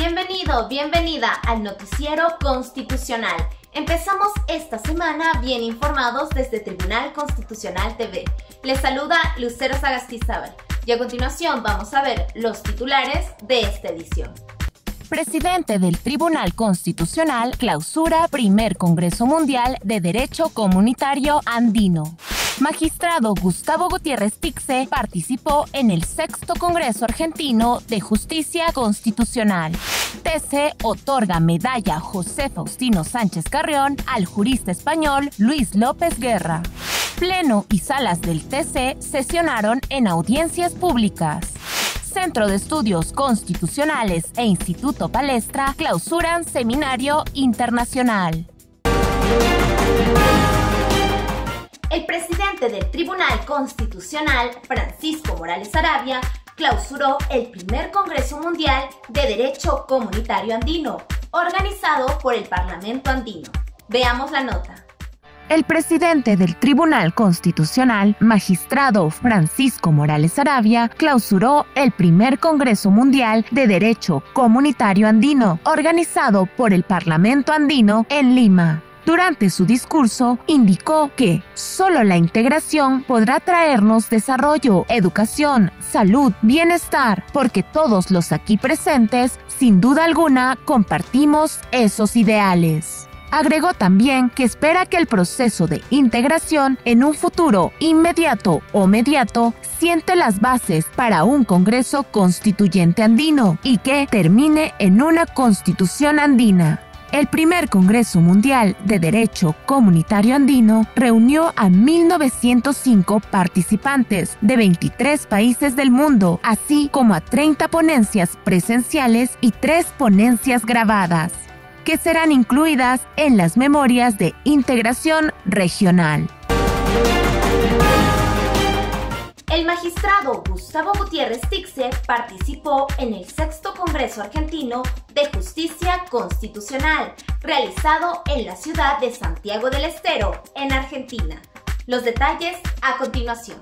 Bienvenido, bienvenida al Noticiero Constitucional. Empezamos esta semana bien informados desde Tribunal Constitucional TV. Les saluda Lucero Sagastizábal y a continuación vamos a ver los titulares de esta edición. Presidente del Tribunal Constitucional clausura Primer Congreso Mundial de Derecho Comunitario Andino. Magistrado Gustavo Gutiérrez Tixe participó en el 6º Congreso Argentino de Justicia Constitucional. TC otorga medalla José Faustino Sánchez Carrión al jurista español Luis López Guerra. Pleno y salas del TC sesionaron en audiencias públicas. Centro de Estudios Constitucionales e Instituto Palestra clausuran seminario internacional. El presidente del Tribunal Constitucional, Francisco Morales Arabia, clausuró el primer Congreso Mundial de Derecho Comunitario Andino, organizado por el Parlamento Andino. Veamos la nota. El presidente del Tribunal Constitucional, magistrado Francisco Morales Arabia, clausuró el primer Congreso Mundial de Derecho Comunitario Andino, organizado por el Parlamento Andino en Lima. Durante su discurso, indicó que solo la integración podrá traernos desarrollo, educación, salud, bienestar, porque todos los aquí presentes, sin duda alguna, compartimos esos ideales. Agregó también que espera que el proceso de integración en un futuro inmediato o mediato siente las bases para un Congreso Constituyente andino y que termine en una Constitución andina. El primer Congreso Mundial de Derecho Comunitario Andino reunió a 1.905 participantes de 23 países del mundo, así como a 30 ponencias presenciales y 3 ponencias grabadas, que serán incluidas en las memorias de integración regional. El magistrado Gustavo Gutiérrez Tixe participó en el 6º Congreso Argentino de Justicia Constitucional, realizado en la ciudad de Santiago del Estero, en Argentina. Los detalles a continuación.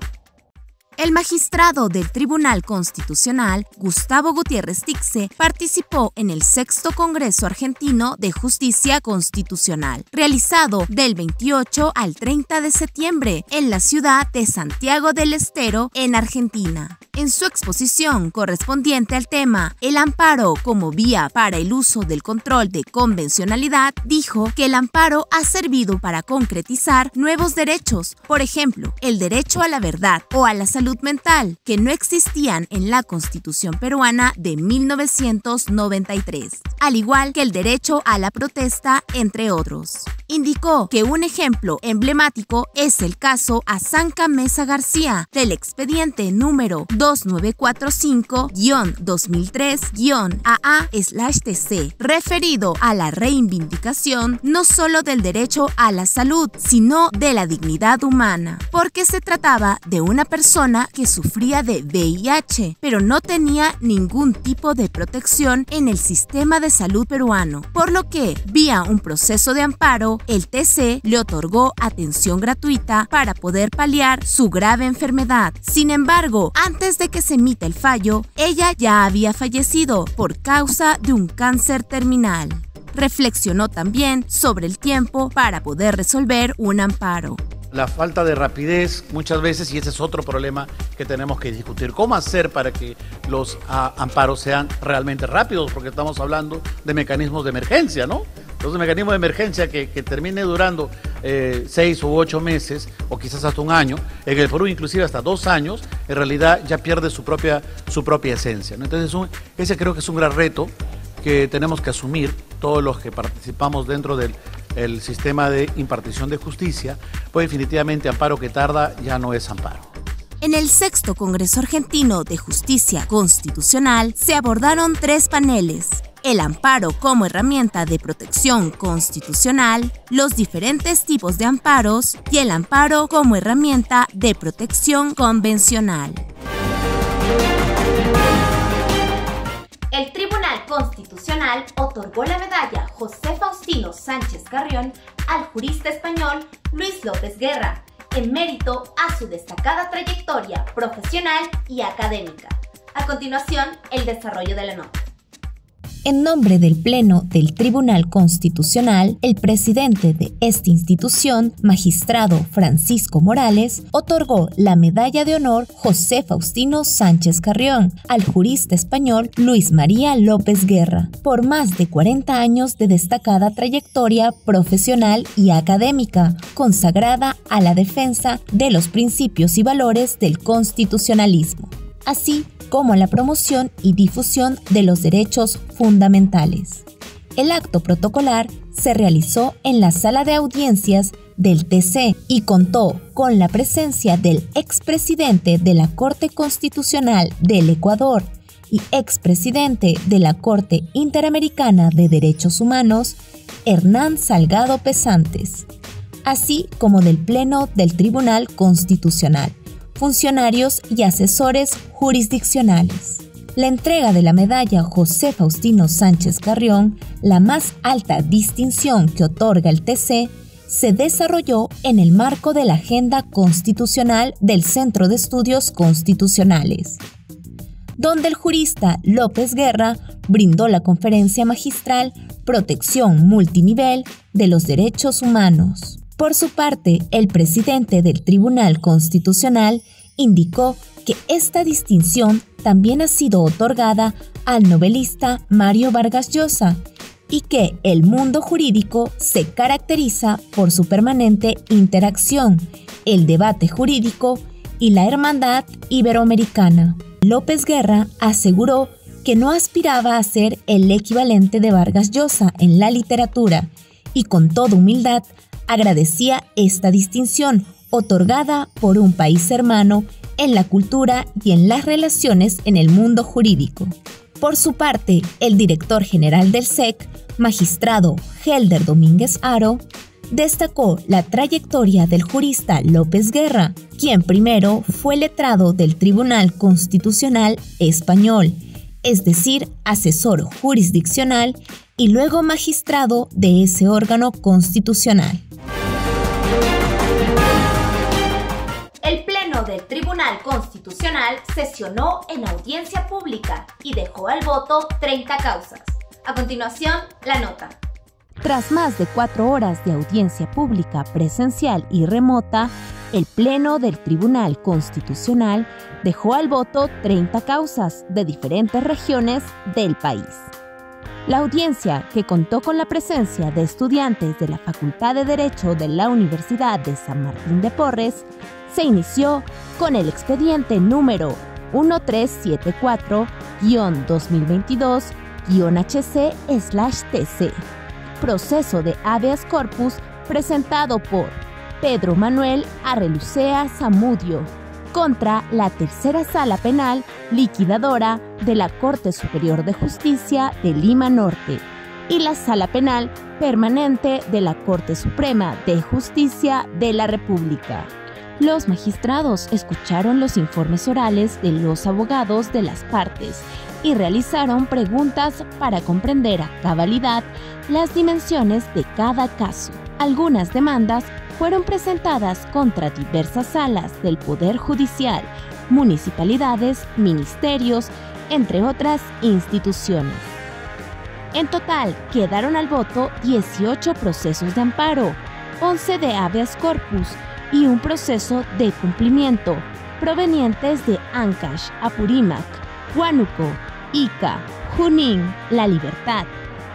El magistrado del Tribunal Constitucional, Gustavo Gutiérrez Tixe, participó en el 6º Congreso Argentino de Justicia Constitucional, realizado del 28 al 30 de septiembre en la ciudad de Santiago del Estero, en Argentina. En su exposición correspondiente al tema El amparo como vía para el uso del control de convencionalidad, dijo que el amparo ha servido para concretizar nuevos derechos, por ejemplo, el derecho a la verdad o a la salud mental, que no existían en la Constitución peruana de 1993, al igual que el derecho a la protesta, entre otros. Indicó que un ejemplo emblemático es el caso Azanca Mesa García del expediente número 2945-2003-AA/TC, referido a la reivindicación no solo del derecho a la salud, sino de la dignidad humana, porque se trataba de una persona que sufría de VIH, pero no tenía ningún tipo de protección en el sistema de salud peruano, por lo que, vía un proceso de amparo, el TC le otorgó atención gratuita para poder paliar su grave enfermedad. Sin embargo, antes de que se emita el fallo, ella ya había fallecido por causa de un cáncer terminal. Reflexionó también sobre el tiempo para poder resolver un amparo. La falta de rapidez muchas veces, y ese es otro problema que tenemos que discutir. ¿Cómo hacer para que los amparos sean realmente rápidos? Porque estamos hablando de mecanismos de emergencia, ¿no? Entonces, mecanismo de emergencia que termine durando 6 u 8 meses, o quizás hasta un año, en el Perú inclusive hasta 2 años, en realidad ya pierde su propia esencia, ¿no? Entonces, ese creo que es un gran reto que tenemos que asumir todos los que participamos dentro del sistema de impartición de justicia, pues definitivamente amparo que tarda ya no es amparo. En el 6º Congreso Argentino de Justicia Constitucional se abordaron 3 paneles: el amparo como herramienta de protección constitucional, los diferentes tipos de amparos y el amparo como herramienta de protección convencional. El Tribunal Constitucional otorgó la medalla José Faustino Sánchez Carrión al jurista español Luis López Guerra, en mérito a su destacada trayectoria profesional y académica. A continuación, el desarrollo de la nota. En nombre del Pleno del Tribunal Constitucional, el presidente de esta institución, magistrado Francisco Morales, otorgó la Medalla de Honor José Faustino Sánchez Carrión al jurista español Luis María López Guerra, por más de 40 años de destacada trayectoria profesional y académica, consagrada a la defensa de los principios y valores del constitucionalismo, así como a la promoción y difusión de los derechos fundamentales. El acto protocolar se realizó en la sala de audiencias del TC y contó con la presencia del expresidente de la Corte Constitucional del Ecuador y expresidente de la Corte Interamericana de Derechos Humanos, Hernán Salgado Pesantes, así como del Pleno del Tribunal Constitucional, funcionarios y asesores jurisdiccionales. La entrega de la medalla José Faustino Sánchez Carrión, la más alta distinción que otorga el TC, se desarrolló en el marco de la Agenda Constitucional del Centro de Estudios Constitucionales, donde el jurista López Guerra brindó la conferencia magistral Protección Multinivel de los Derechos Humanos. Por su parte, el presidente del Tribunal Constitucional indicó que esta distinción también ha sido otorgada al novelista Mario Vargas Llosa y que el mundo jurídico se caracteriza por su permanente interacción, el debate jurídico y la hermandad iberoamericana. López Guerra aseguró que no aspiraba a ser el equivalente de Vargas Llosa en la literatura y con toda humildad agradecía esta distinción otorgada por un país hermano en la cultura y en las relaciones en el mundo jurídico. Por su parte, el director general del SEC, magistrado Helder Domínguez Haro, destacó la trayectoria del jurista López Guerra, quien primero fue letrado del Tribunal Constitucional Español, es decir, asesor jurisdiccional, y luego magistrado de ese órgano constitucional. El Pleno del Tribunal Constitucional sesionó en audiencia pública y dejó al voto 30 causas. A continuación, la nota. Tras más de 4 horas de audiencia pública presencial y remota, el Pleno del Tribunal Constitucional dejó al voto 30 causas de diferentes regiones del país. La audiencia, que contó con la presencia de estudiantes de la Facultad de Derecho de la Universidad de San Martín de Porres, se inició con el expediente número 1374-2022-HC/TC, proceso de habeas corpus presentado por Pedro Manuel Arrelucea Zamudio contra la Tercera Sala Penal Liquidadora de la Corte Superior de Justicia de Lima Norte y la Sala Penal Permanente de la Corte Suprema de Justicia de la República. Los magistrados escucharon los informes orales de los abogados de las partes y realizaron preguntas para comprender a cabalidad las dimensiones de cada caso. Algunas demandas fueron presentadas contra diversas salas del Poder Judicial, municipalidades, ministerios, entre otras instituciones. En total, quedaron al voto 18 procesos de amparo, 11 de habeas corpus y un proceso de cumplimiento, provenientes de Ancash, Apurímac, Huánuco, Ica, Junín, La Libertad,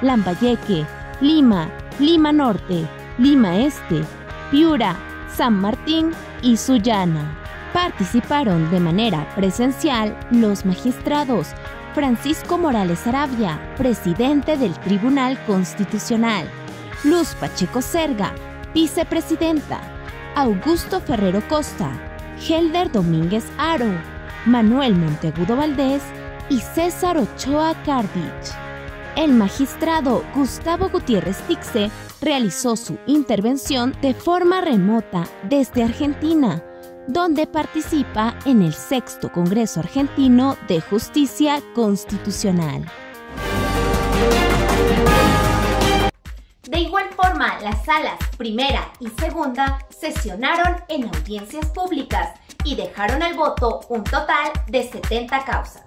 Lambayeque, Lima, Lima Norte, Lima Este, Piura, San Martín y Sullana. Participaron de manera presencial los magistrados Francisco Morales Arabia, presidente del Tribunal Constitucional, Luz Pacheco Serga, vicepresidenta, Augusto Ferrero Costa, Helder Domínguez Haro, Manuel Monteagudo Valdés y César Ochoa Cardich. El magistrado Gustavo Gutiérrez Tixe realizó su intervención de forma remota desde Argentina, donde participa en el 6º Congreso Argentino de Justicia Constitucional. De igual forma, las salas primera y segunda sesionaron en audiencias públicas y dejaron al voto un total de 70 causas.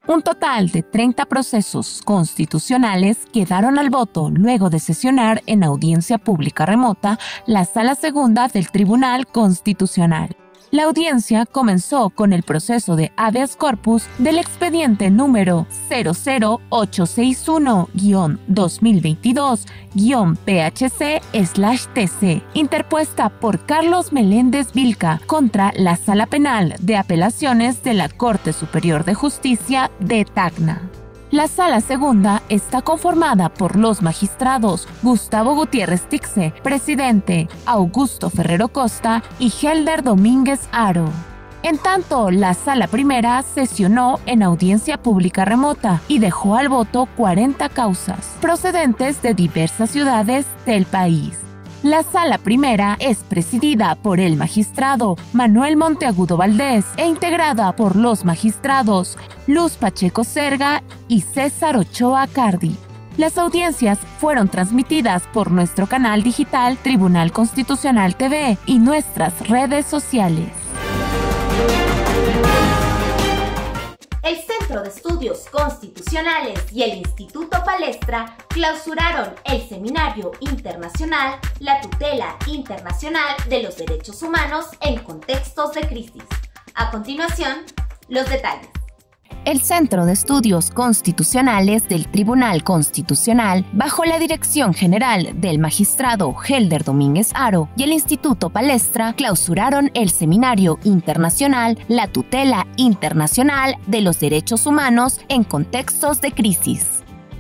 Un total de 30 procesos constitucionales quedaron al voto luego de sesionar en audiencia pública remota la Sala Segunda del Tribunal Constitucional. La audiencia comenzó con el proceso de habeas corpus del expediente número 00861-2022-PHC/TC, interpuesta por Carlos Meléndez Vilca contra la Sala Penal de Apelaciones de la Corte Superior de Justicia de Tacna. La Sala Segunda está conformada por los magistrados Gustavo Gutiérrez Tixe, presidente, Augusto Ferrero Costa y Helder Domínguez Haro. En tanto, la Sala Primera sesionó en audiencia pública remota y dejó al voto 40 causas, procedentes de diversas ciudades del país. La Sala Primera es presidida por el magistrado Manuel Monteagudo Valdés e integrada por los magistrados Luz Pacheco Serga y César Ochoa Cardi. Las audiencias fueron transmitidas por nuestro canal digital Tribunal Constitucional TV y nuestras redes sociales. El Centro de Estudios Constitucionales y el Instituto Palestra clausuraron el Seminario Internacional La Tutela Internacional de los Derechos Humanos en Contextos de Crisis. A continuación, los detalles. El Centro de Estudios Constitucionales del Tribunal Constitucional, bajo la dirección general del magistrado Helder Domínguez Haro y el Instituto Palestra, clausuraron el Seminario Internacional La Tutela Internacional de los Derechos Humanos en Contextos de Crisis.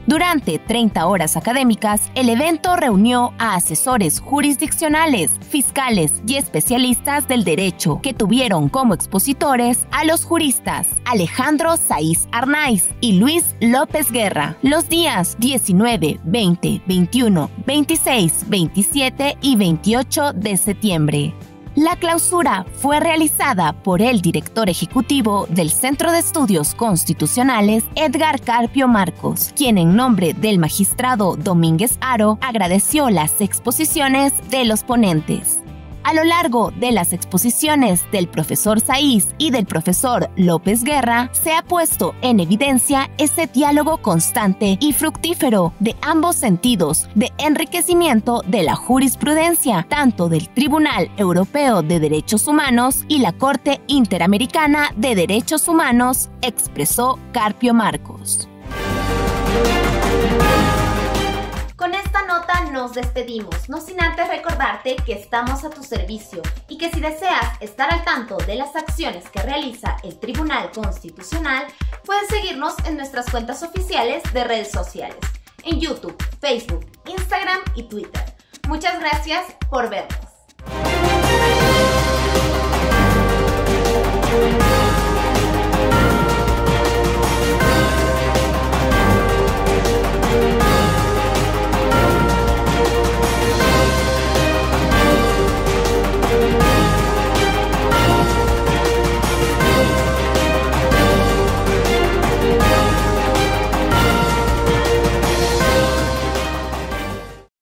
Durante 30 horas académicas, el evento reunió a asesores jurisdiccionales, fiscales y especialistas del derecho, que tuvieron como expositores a los juristas Alejandro Saiz Arnaiz y Luis López Guerra, los días 19, 20, 21, 26, 27 y 28 de septiembre. La clausura fue realizada por el director ejecutivo del Centro de Estudios Constitucionales, Edgar Carpio Marcos, quien en nombre del magistrado Domínguez Haro agradeció las exposiciones de los ponentes. A lo largo de las exposiciones del profesor Saiz y del profesor López Guerra, se ha puesto en evidencia ese diálogo constante y fructífero de ambos sentidos de enriquecimiento de la jurisprudencia, tanto del Tribunal Europeo de Derechos Humanos y la Corte Interamericana de Derechos Humanos, expresó Carpio Marcos. Con esta nota nos despedimos, no sin antes recordarte que estamos a tu servicio y que si deseas estar al tanto de las acciones que realiza el Tribunal Constitucional, puedes seguirnos en nuestras cuentas oficiales de redes sociales, en YouTube, Facebook, Instagram y Twitter. Muchas gracias por vernos.